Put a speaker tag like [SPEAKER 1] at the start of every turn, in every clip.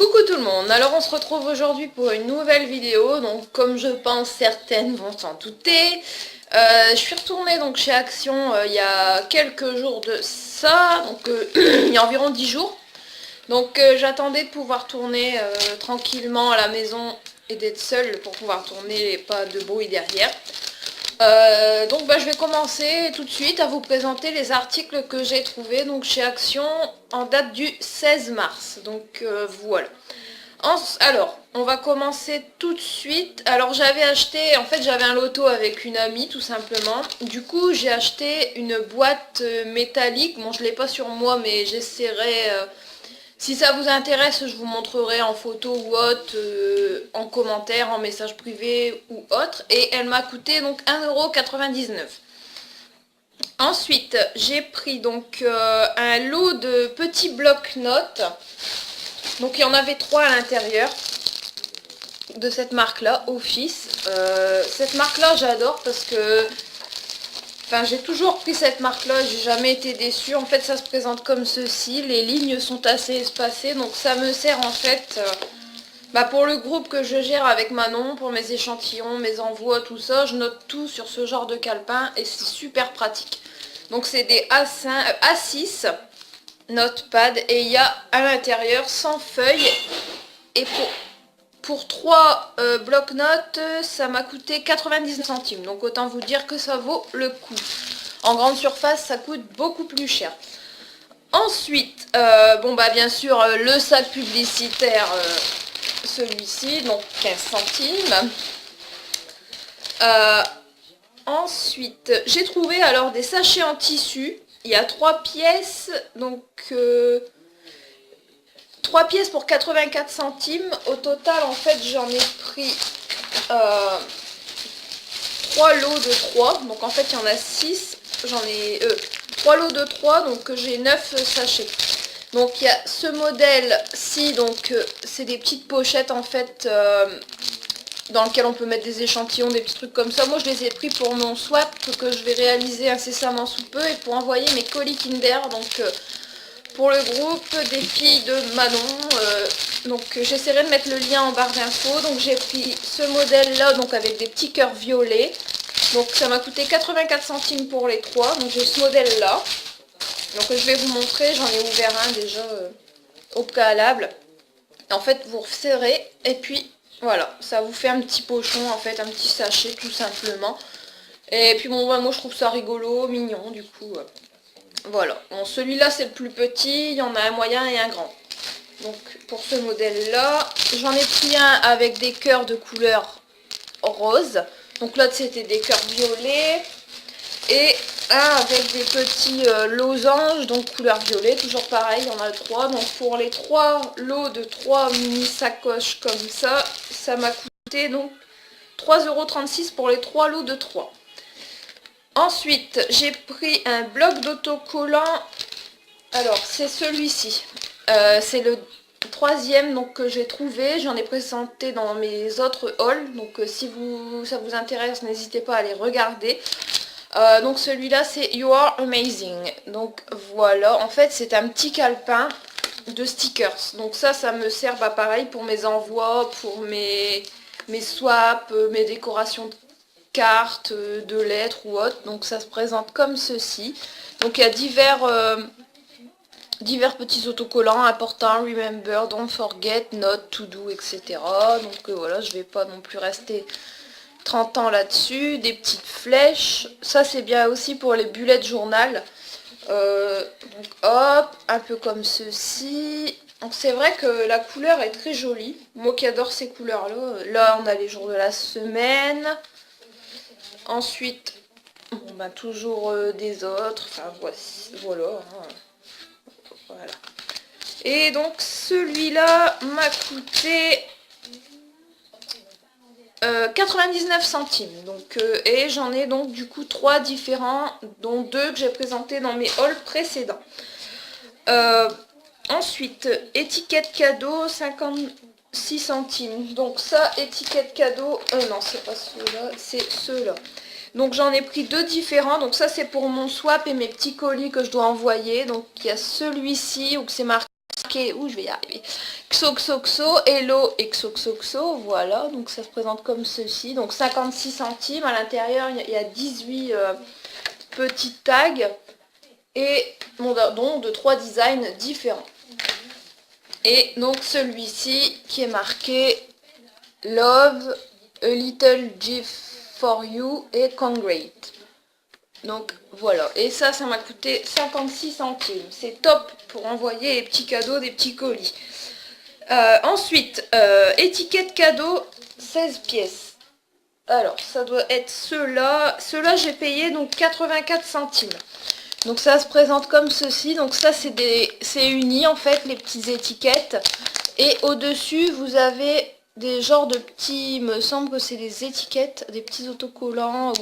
[SPEAKER 1] Coucou tout le monde, alors on se retrouve aujourd'hui pour une nouvelle vidéo, donc comme je pense certaines vont s'en douter, je suis retournée donc chez Action il y a quelques jours de ça, donc il y a environ 10 jours, donc j'attendais de pouvoir tourner tranquillement à la maison et d'être seule pour pouvoir tourner et pas de bruit derrière. Donc je vais commencer tout de suite à vous présenter les articles que j'ai trouvés donc chez Action en date du 16 mars. Donc voilà. Alors, on va commencer tout de suite. Alors j'avais acheté, en fait j'avais un loto avec une amie tout simplement. Du coup j'ai acheté une boîte métallique. Bon, je l'ai pas sur moi mais j'essaierai... si ça vous intéresse, je vous montrerai en photo ou autre, en commentaire, en message privé ou autre. Et elle m'a coûté donc 1,99 €. Ensuite, j'ai pris donc un lot de petits blocs-notes. Donc il y en avait 3 à l'intérieur de cette marque-là, Office. Cette marque-là, j'adore parce que... Enfin, j'ai toujours pris cette marque-là, j'ai jamais été déçue. En fait, ça se présente comme ceci. Les lignes sont assez espacées, donc ça me sert en fait pour le groupe que je gère avec Manon, pour mes échantillons, mes envois, tout ça. Je note tout sur ce genre de calepin et c'est super pratique. Donc c'est des A6 notepad et il y a à l'intérieur 100 feuilles. Et pour 3 blocs-notes, ça m'a coûté 99 centimes. Donc autant vous dire que ça vaut le coup. En grande surface, ça coûte beaucoup plus cher. Ensuite, bien sûr, le sac publicitaire, celui-ci, donc 15 centimes. Ensuite, j'ai trouvé alors des sachets en tissu. Il y a 3 pièces, donc... 3 pièces pour 84 centimes. Au total, en fait, j'en ai pris 3 lots de 3. Donc, en fait, il y en a 6. J'en ai 3 lots de 3. Donc, j'ai 9 sachets. Donc, il y a ce modèle-ci. Donc, c'est des petites pochettes, en fait, dans lesquelles on peut mettre des échantillons, des petits trucs comme ça. Moi, je les ai pris pour mon swap que je vais réaliser incessamment sous peu. Et pour envoyer mes colis Kinder. Donc... pour le groupe des filles de Manon, donc j'essaierai de mettre le lien en barre d'infos. Donc j'ai pris ce modèle là, donc avec des petits cœurs violets. Donc ça m'a coûté 84 centimes pour les 3. Donc j'ai ce modèle là. Donc je vais vous montrer, j'en ai ouvert un déjà au préalable. En fait vous resserrez et puis voilà, ça vous fait un petit pochon en fait, un petit sachet tout simplement. Et puis bon, moi je trouve ça rigolo, mignon du coup. Voilà, bon, celui-là c'est le plus petit, il y en a un moyen et un grand. Donc pour ce modèle-là, j'en ai pris un avec des cœurs de couleur rose. Donc l'autre c'était des cœurs violets. Et un avec des petits losanges, donc couleur violet, toujours pareil, il y en a 3. Donc pour les 3 lots de 3 mini sacoches comme ça m'a coûté donc 3,36 € pour les 3 lots de 3. Ensuite, j'ai pris un bloc d'autocollant. Alors, c'est celui-ci. C'est le 3e donc, que j'ai trouvé. J'en ai présenté dans mes autres hauls. Donc, si ça vous intéresse, n'hésitez pas à les regarder. Donc, celui-là, c'est You Are Amazing. Donc, voilà. En fait, c'est un petit calepin de stickers. Donc, ça me sert pareil pour mes envois, pour mes swaps, mes décorations de cartes, de lettres ou autres. Donc ça se présente comme ceci. Donc il y a divers petits autocollants importants, remember, don't forget, note, to do, etc. Donc voilà, je vais pas non plus rester 30 ans là-dessus. Des petites flèches, ça c'est bien aussi pour les bullets journal. Donc hop, un peu comme ceci. Donc c'est vrai que la couleur est très jolie. Moi qui adore ces couleurs là. Là on a les jours de la semaine. Ensuite, toujours des autres, enfin voilà, hein. Voilà. Et donc celui-là m'a coûté 99 centimes. Donc, et j'en ai donc du coup 3 différents, dont 2 que j'ai présentés dans mes hauls précédents. Ensuite, étiquette cadeau, 56 centimes. Donc ça, étiquette cadeau, non c'est pas ceux-là, c'est ceux-là. Donc j'en ai pris 2 différents. Donc ça c'est pour mon swap et mes petits colis que je dois envoyer. Donc il y a celui-ci où c'est marqué Où je vais y arriver. XOXOXO, Hello XOXOXO, voilà, donc ça se présente comme ceci, donc 56 centimes, à l'intérieur il y a 18 petites tags, et dont de 3 designs différents. Et donc celui-ci qui est marqué Love, a little gift for you et Congrate. Donc voilà, et ça m'a coûté 56 centimes. C'est top pour envoyer les petits cadeaux, des petits colis. Ensuite, étiquette cadeau, 16 pièces. Alors, ça doit être ceux-là. Ceux-là, j'ai payé donc 84 centimes. Donc ça se présente comme ceci. Donc ça, c'est uni en fait, les petites étiquettes. Et au-dessus, vous avez des genres de petits, il me semble que c'est des étiquettes, des petits autocollants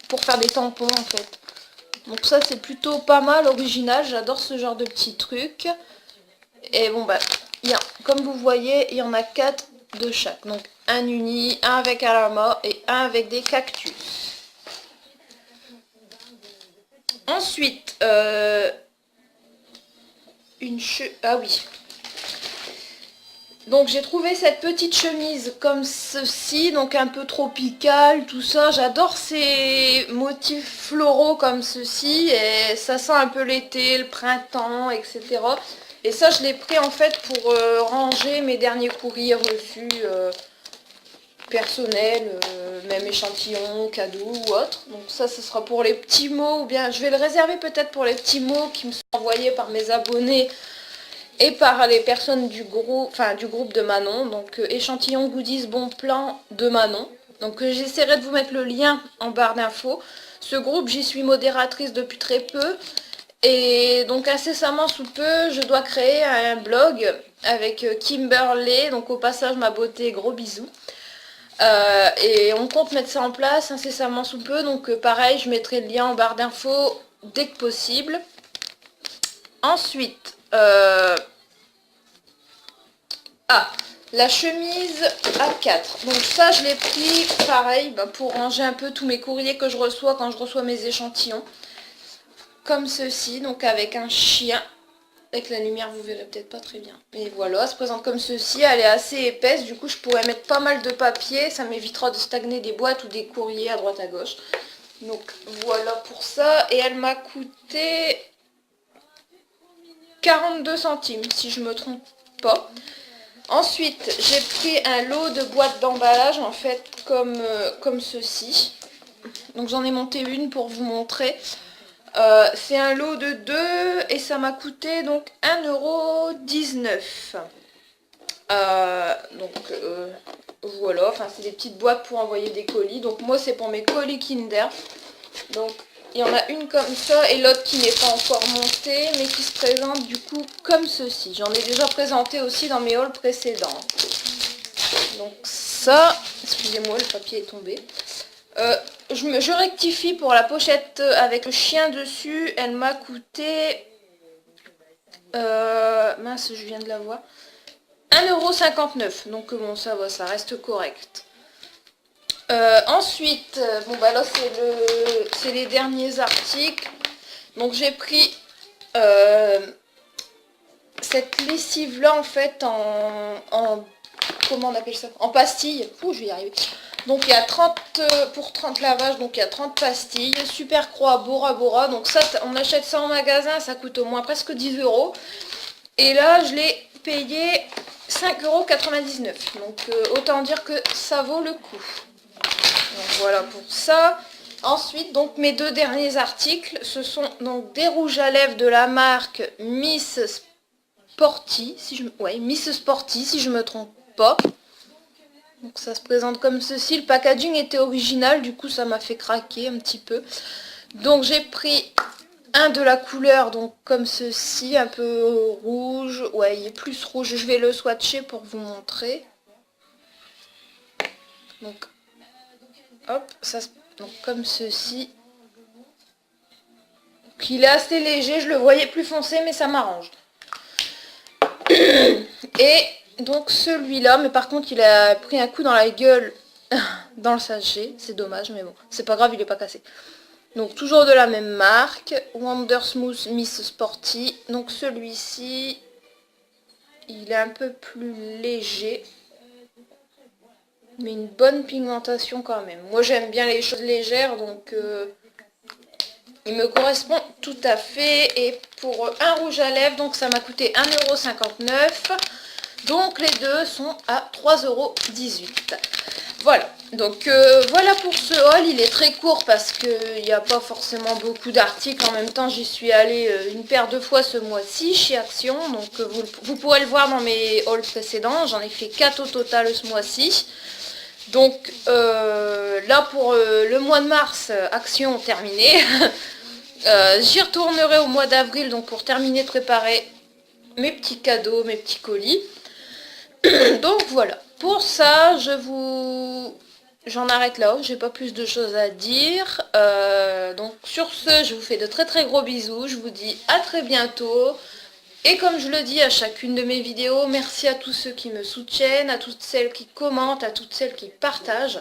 [SPEAKER 1] pour faire des tampons en fait. Donc ça, c'est plutôt pas mal, original. J'adore ce genre de petits trucs. Et bon, bah, comme vous voyez, il y en a 4 de chaque. Donc un uni, un avec un lama et un avec des cactus. Ensuite, ah oui. Donc j'ai trouvé cette petite chemise comme ceci, donc un peu tropicale, tout ça. J'adore ces motifs floraux comme ceci, et ça sent un peu l'été, le printemps, etc. Et ça, je l'ai pris en fait pour ranger mes derniers courriers reçus personnels, même échantillons, cadeaux ou autres. Donc ça, ce sera pour les petits mots, ou bien je vais le réserver peut-être pour les petits mots qui me sont envoyés par mes abonnés et par les personnes du groupe de Manon. Donc échantillon goodies bon plan de Manon. Donc j'essaierai de vous mettre le lien en barre d'infos. Ce groupe, j'y suis modératrice depuis très peu. Et donc incessamment sous peu, je dois créer un blog avec Kimberley. Donc au passage, ma beauté, gros bisous. Et on compte mettre ça en place incessamment sous peu. Donc pareil, je mettrai le lien en barre d'infos dès que possible. Ensuite, la chemise A4. Donc ça, je l'ai pris pareil pour ranger un peu tous mes courriers que je reçois quand je reçois mes échantillons. Comme ceci, donc avec un chien. Avec la lumière, vous verrez peut-être pas très bien. Et voilà, elle se présente comme ceci. Elle est assez épaisse, du coup je pourrais mettre pas mal de papier. Ça m'évitera de stagner des boîtes ou des courriers à droite à gauche. Donc voilà pour ça. Et elle m'a coûté 42 centimes, si je me trompe pas. Ensuite, j'ai pris un lot de boîtes d'emballage, en fait, comme ceci. Donc j'en ai monté une pour vous montrer. C'est un lot de 2 et ça m'a coûté donc 1,19 €. Voilà, enfin c'est des petites boîtes pour envoyer des colis. Donc moi c'est pour mes colis Kinder. Donc il y en a une comme ça et l'autre qui n'est pas encore montée mais qui se présente du coup comme ceci. J'en ai déjà présenté aussi dans mes hauls précédents. Donc ça, excusez-moi, le papier est tombé. Je rectifie pour la pochette avec le chien dessus. Elle m'a coûté... mince, je viens de la voir. 1,59 €. Donc bon, ça va, ça reste correct. Ensuite, bon bah là c'est les derniers articles. Donc j'ai pris cette lessive là en fait en comment on appelle ça, en pastilles. Ouh, je vais y arriver. Donc il y a 30 pour 30 lavages, donc il y a 30 pastilles, Super Croix, Bora Bora. Donc ça, on achète ça en magasin, ça coûte au moins presque 10 €. Et là, je l'ai payé 5,99 €. Donc autant dire que ça vaut le coup. Donc voilà pour ça. Ensuite, donc mes deux derniers articles, ce sont donc des rouges à lèvres de la marque Miss Sporty, Miss Sporty, si je me trompe pas. Donc ça se présente comme ceci. Le packaging était original, du coup ça m'a fait craquer un petit peu. Donc j'ai pris un de la couleur, donc comme ceci, un peu rouge. Ouais, il est plus rouge. Je vais le swatcher pour vous montrer. Donc, hop, donc comme ceci. Donc, il est assez léger, je le voyais plus foncé, mais ça m'arrange. Et donc celui-là, mais par contre il a pris un coup dans la gueule dans le sachet, c'est dommage, mais bon, c'est pas grave, il est pas cassé. Donc toujours de la même marque, Wonder Smooth Miss Sporty. Donc celui-ci, il est un peu plus léger. Mais une bonne pigmentation quand même. Moi j'aime bien les choses légères, donc il me correspond tout à fait. Et pour un rouge à lèvres, donc ça m'a coûté 1,59 €. Donc les deux sont à 3,18 €. Voilà, donc voilà pour ce haul. Il est très court parce qu'il n'y a pas forcément beaucoup d'articles. En même temps, j'y suis allée une paire de fois ce mois-ci chez Action. Donc vous pourrez le voir dans mes hauls précédents. J'en ai fait 4 au total ce mois-ci. Donc là pour le mois de mars, Action terminée. J'y retournerai au mois d'avril donc pour terminer de préparer mes petits cadeaux, mes petits colis. Donc voilà, pour ça j'en arrête là, j'ai pas plus de choses à dire. Donc sur ce, je vous fais de très très gros bisous, je vous dis à très bientôt. Et comme je le dis à chacune de mes vidéos, merci à tous ceux qui me soutiennent, à toutes celles qui commentent, à toutes celles qui partagent.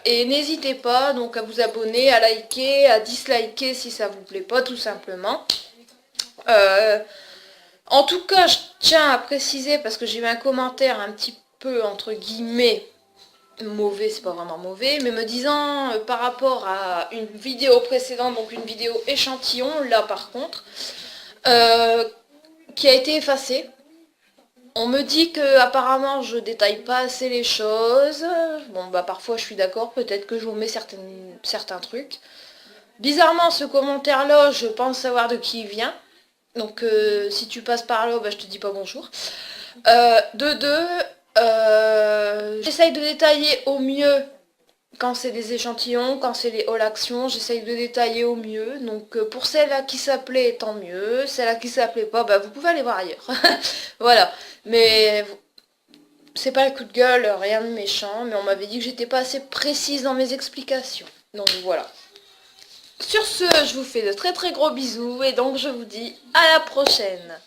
[SPEAKER 1] Et n'hésitez pas donc à vous abonner, à liker, à disliker si ça vous plaît pas tout simplement. En tout cas, je tiens à préciser, parce que j'ai eu un commentaire un petit peu, entre guillemets, mauvais, c'est pas vraiment mauvais, mais me disant par rapport à une vidéo précédente, donc une vidéo échantillon, là par contre, qui a été effacée. On me dit que apparemment je détaille pas assez les choses. Bon bah parfois je suis d'accord, peut-être que je vous mets certains trucs. Bizarrement ce commentaire là, je pense savoir de qui il vient. Donc si tu passes par là, bah, je te dis pas bonjour. De deux, j'essaye de détailler au mieux quand c'est des échantillons, quand c'est les all actions, j'essaye de détailler au mieux. Donc pour celle à qui ça plaît, tant mieux. Celle à qui ça plaît pas, bah, vous pouvez aller voir ailleurs. Voilà. Mais c'est pas le coup de gueule, rien de méchant. Mais on m'avait dit que j'étais pas assez précise dans mes explications. Donc voilà. Sur ce, je vous fais de très très gros bisous et donc je vous dis à la prochaine.